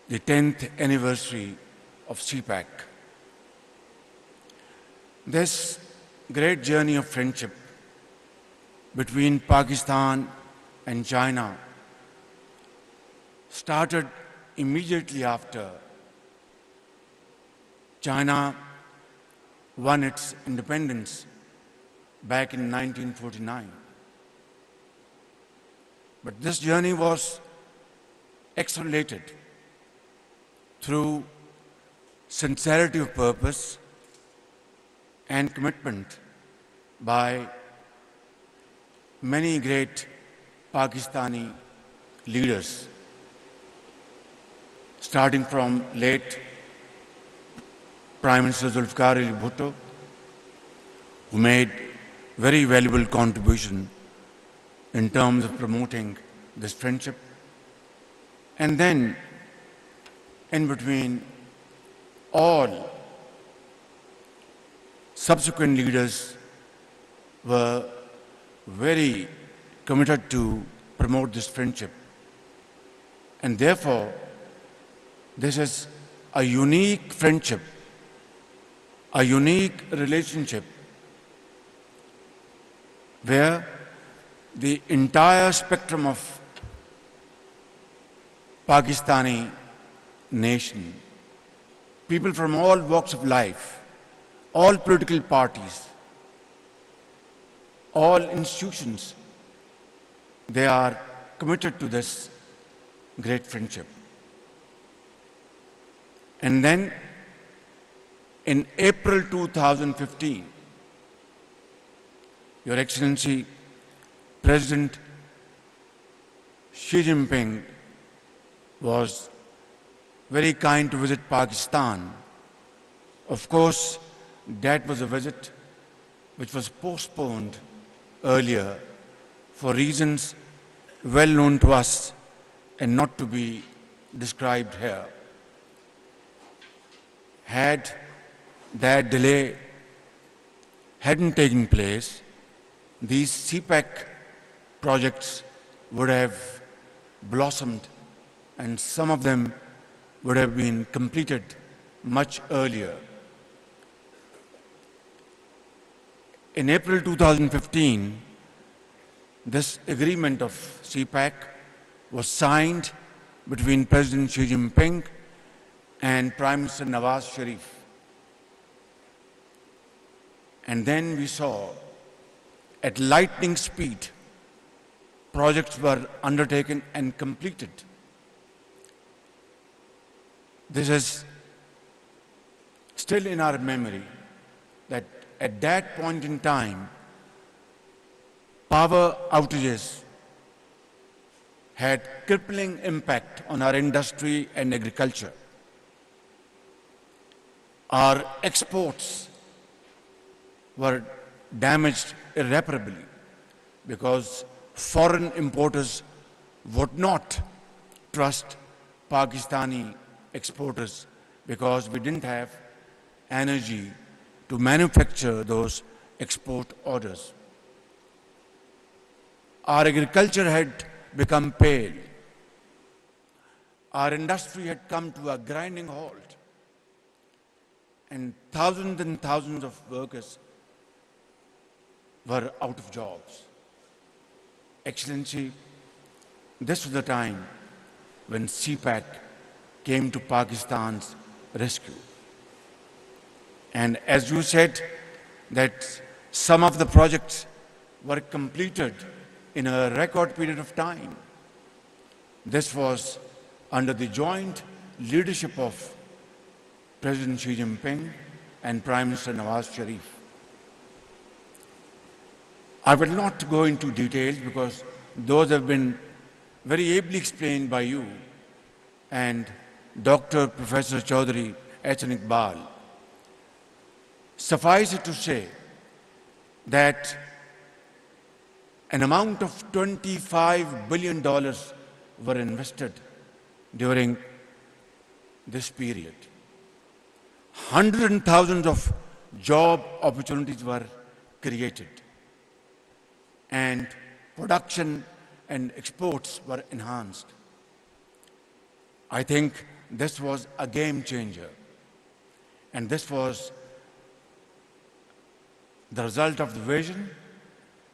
the 10th anniversary of CPEC. This great journey of friendship between Pakistan and China started immediately after China won its independence back in 1949. But this journey was accelerated through sincerity of purpose and commitment by many great Pakistani leaders, starting from late Prime Minister Zulfikar Ali Bhutto, who made very valuable contribution in terms of promoting this friendship. And then, in between, all subsequent leaders were very committed to promote this friendship. And therefore, this is a unique friendship, a unique relationship where the entire spectrum of Pakistani nation, people from all walks of life, all political parties, all institutions, they are committed to this great friendship. And then in April 2015, Your Excellency, President Xi Jinping was very kind to visit Pakistan. Of course, that was a visit which was postponed earlier for reasons well known to us and not to be described here. Had that delay hadn't taken place, these CPEC projects would have blossomed and some of them would have been completed much earlier. In April 2015, this agreement of CPEC was signed between President Xi Jinping and Prime Minister Shehbaz Sharif. And then we saw at lightning speed, projects were undertaken and completed. This is still in our memory that at that point in time, power outages had crippling impact on our industry and agriculture. Our exports were damaged irreparably because foreign importers would not trust Pakistani exporters because we didn't have energy to manufacture those export orders. Our agriculture had become pale. Our industry had come to a grinding halt. And thousands of workers were out of jobs. Excellency, this was the time when CPEC came to Pakistan's rescue. And as you said, that some of the projects were completed in a record period of time. This was under the joint leadership of President Xi Jinping and Prime Minister Shehbaz Sharif. I will not go into details because those have been very ably explained by you and Dr. Professor Chaudhry H.N. Iqbal. Suffice it to say that an amount of $25 billion were invested during this period. Hundreds and thousands of job opportunities were created, and production and exports were enhanced. I think this was a game changer. And this was the result of the vision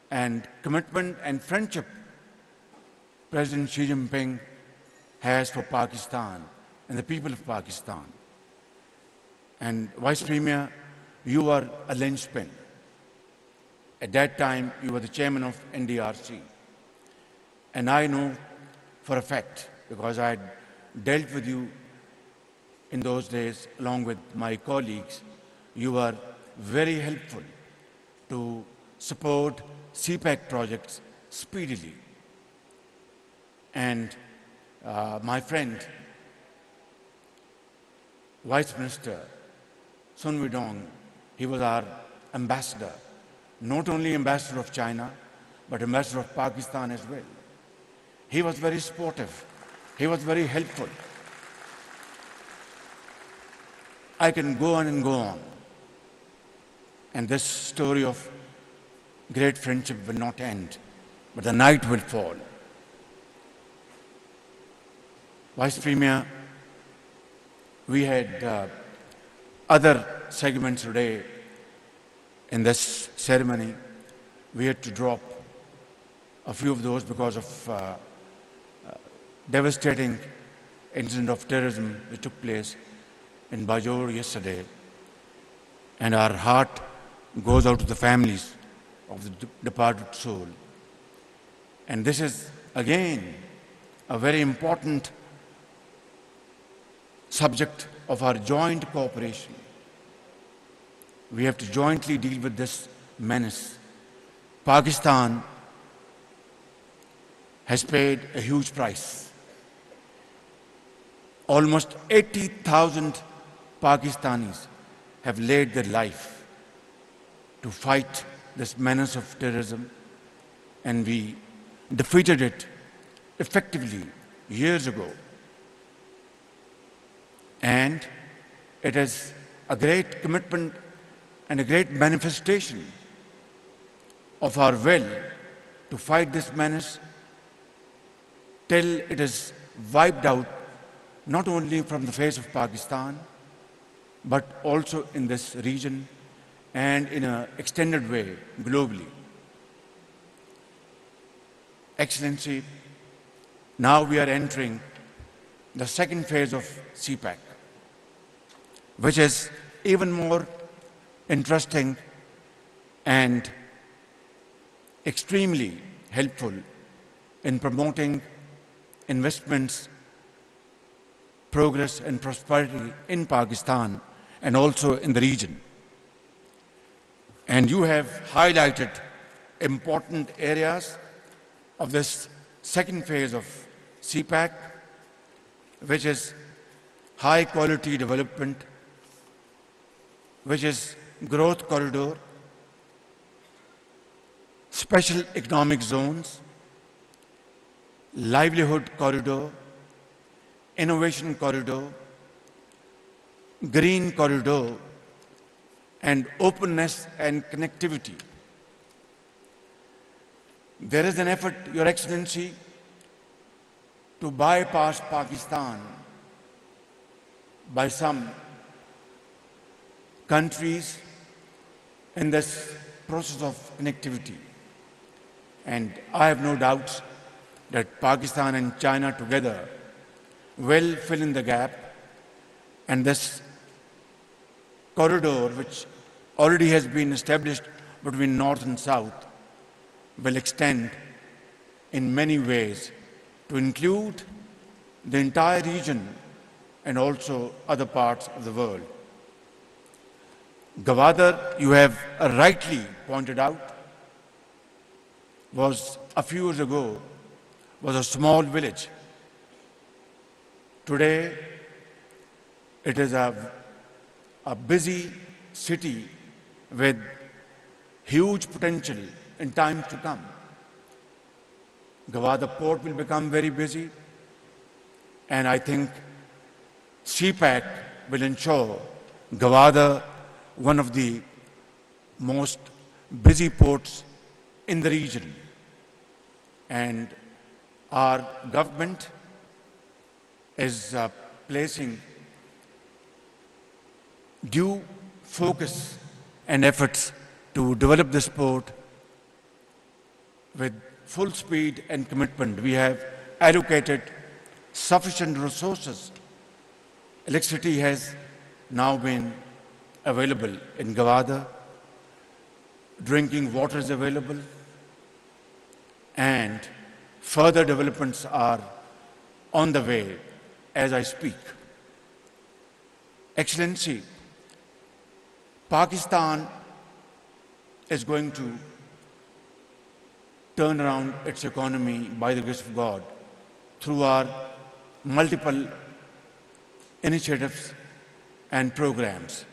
and commitment and friendship President Xi Jinping has for Pakistan and the people of Pakistan. And Vice Premier, you were a linchpin. At that time, you were the chairman of NDRC. And I know for a fact, because I had dealt with you in those days along with my colleagues, you were very helpful to support CPEC projects speedily. And my friend, Vice Minister Sun Weidong, he was our ambassador, not only ambassador of China, but ambassador of Pakistan as well. He was very supportive. He was very helpful. I can go on and go on. And this story of great friendship will not end, but the night will fall. Vice Premier, we had other segments today in this ceremony. We had to drop a few of those because of devastating incident of terrorism which took place in Bajor yesterday. And our heart goes out to the families of the departed soul. And this is, again, a very important subject of our joint cooperation. We have to jointly deal with this menace. Pakistan has paid a huge price. Almost 80,000 Pakistanis have laid their life to fight this menace of terrorism, and we defeated it effectively years ago. And it is a great commitment and a great manifestation of our will to fight this menace till it is wiped out, not only from the face of Pakistan, but also in this region and in an extended way globally. Excellency, now we are entering the second phase of CPEC, which is even more interesting and extremely helpful in promoting investments, progress and prosperity in Pakistan and also in the region. And you have highlighted important areas of this second phase of CPEC, which is high quality development, which is growth corridor, special economic zones, livelihood corridor, innovation corridor, green corridor, and openness and connectivity. There is an effort, Your Excellency, to bypass Pakistan by some countries in this process of connectivity. And I have no doubts that Pakistan and China together will fill in the gap, and this corridor, which already has been established between North and South, will extend in many ways to include the entire region and also other parts of the world. Gwadar, you have rightly pointed out, was a few years ago was a small village. Today, it is a busy city with huge potential in times to come. Gwadar port will become very busy, and I think CPEC will ensure Gwadar one of the most busy ports in the region. And our government is placing due focus and efforts to develop the sport with full speed and commitment. We have allocated sufficient resources. Electricity has now been available in Gawada, drinking water is available, and further developments are on the way as I speak. Excellency, Pakistan is going to turn around its economy by the grace of God through our multiple initiatives and programs.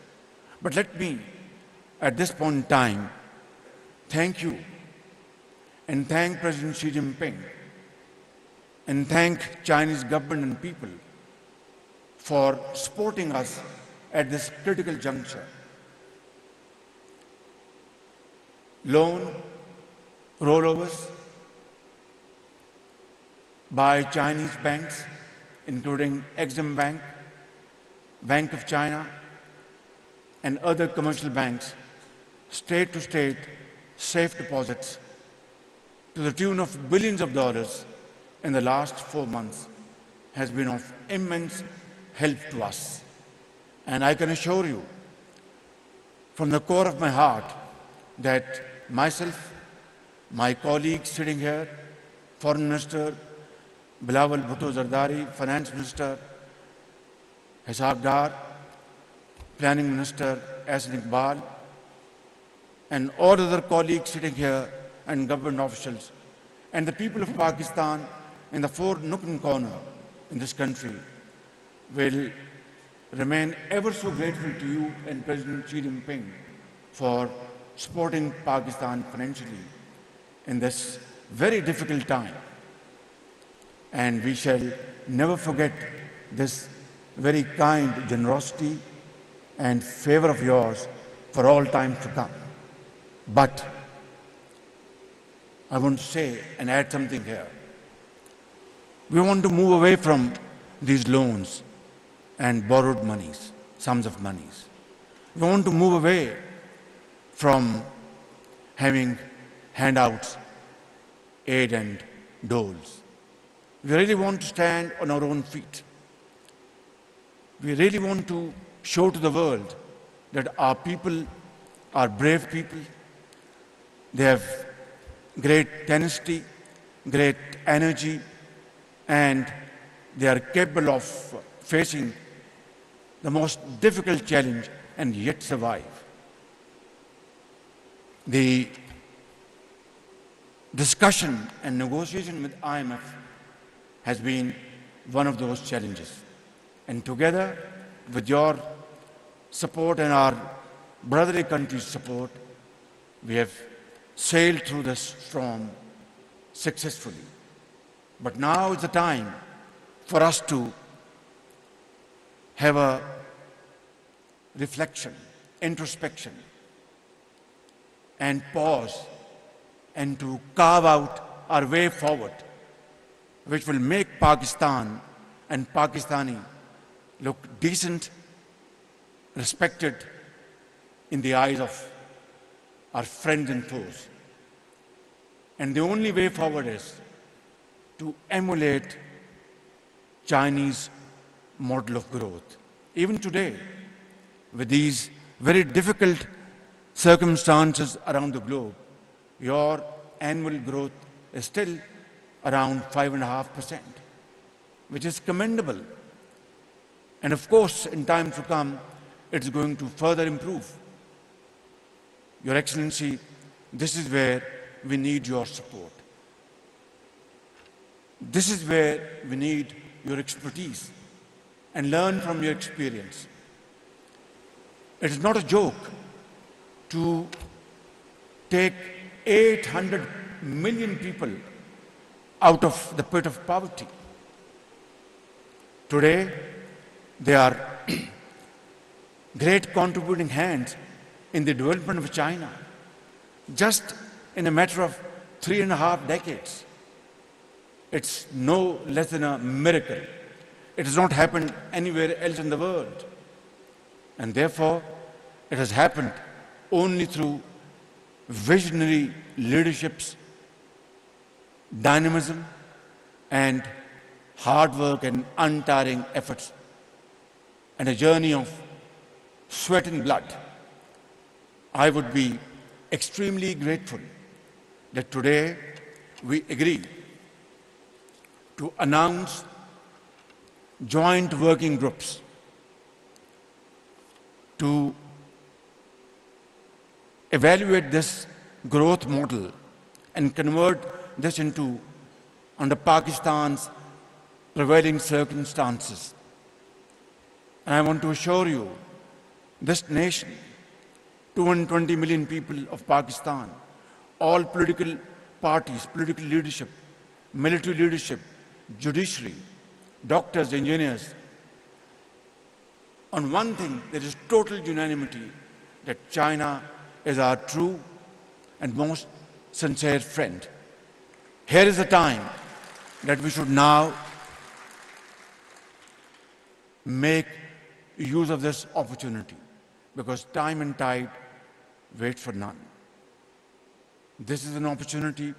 But let me, at this point in time, thank you and thank President Xi Jinping and thank Chinese government and people for supporting us at this critical juncture. Loan rollovers by Chinese banks, including Exim Bank, Bank of China, and other commercial banks, state-to-state safe deposits to the tune of billions of dollars in the last 4 months has been of immense help to us. And I can assure you from the core of my heart that myself, my colleagues sitting here, Foreign Minister Bilawal Bhutto Zardari, Finance Minister Ishaq Dar, Planning Minister Ahsan Iqbal, and all other colleagues sitting here and government officials, and the people of Pakistan in the four nook and corner in this country will remain ever so grateful to you and President Xi Jinping for supporting Pakistan financially in this very difficult time. And we shall never forget this very kind generosity and favor of yours for all time to come. But I want to say and add something here. We want to move away from these loans and borrowed monies, sums of monies. We want to move away from having handouts, aid and doles. We really want to stand on our own feet. We really want to show to the world that our people are brave people. They have great tenacity, great energy, and they are capable of facing the most difficult challenge and yet survive. The discussion and negotiation with IMF has been one of those challenges. And together with your support and our brotherly country's support, we have sailed through this storm successfully. But now is the time for us to have a reflection, introspection, and pause, and to carve out our way forward, which will make Pakistan and Pakistani look decent, respected in the eyes of our friends and foes. And the only way forward is to emulate Chinese model of growth. Even today, with these very difficult circumstances around the globe, your annual growth is still around 5.5%, which is commendable. And of course, in times to come, it's going to further improve. Your Excellency, this is where we need your support. This is where we need your expertise and learn from your experience. It is not a joke to take 800 million people out of the pit of poverty. Today, they are great contributing hands in the development of China, just in a matter of 3.5 decades. It's no less than a miracle. It has not happened anywhere else in the world. And therefore, it has happened only through visionary leadership's dynamism and hard work and untiring efforts and a journey of sweat and blood. I would be extremely grateful that today we agree to announce joint working groups to evaluate this growth model and convert this into, under Pakistan's prevailing circumstances. And I want to assure you, this nation, 220 million people of Pakistan, all political parties, political leadership, military leadership, judiciary, doctors, engineers, on one thing, there is total unanimity that China is our true and most sincere friend. Here is the time that we should now make use of this opportunity, because time and tide wait for none. This is an opportunity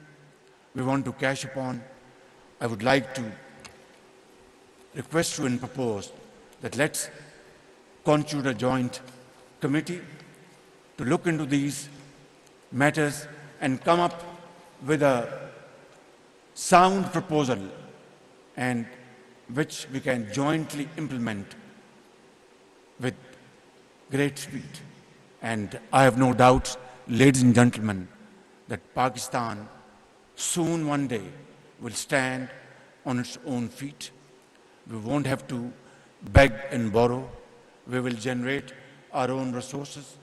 we want to cash upon. I would like to request you and propose that let's constitute a joint committee to look into these matters and come up with a sound proposal and which we can jointly implement with great speed. And I have no doubts, ladies and gentlemen, that Pakistan soon one day will stand on its own feet. We won't have to beg and borrow. We will generate our own resources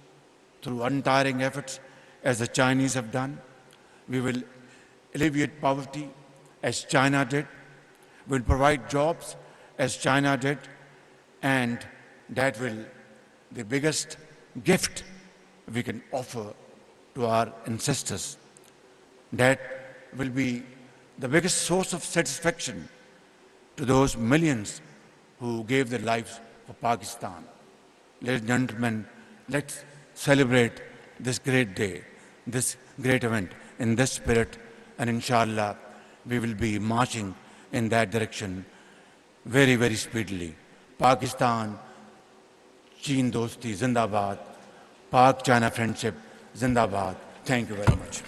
through untiring efforts as the Chinese have done. We will alleviate poverty as China did. We will provide jobs as China did. And that will be the biggest gift we can offer to our ancestors. That will be the biggest source of satisfaction to those millions who gave their lives for Pakistan. Ladies and gentlemen, let's celebrate this great day, this great event in this spirit, and inshallah, we will be marching in that direction very, very speedily. Pakistan, Cheen Dosti, Zindabad. Pak-China friendship, Zindabad. Thank you very much.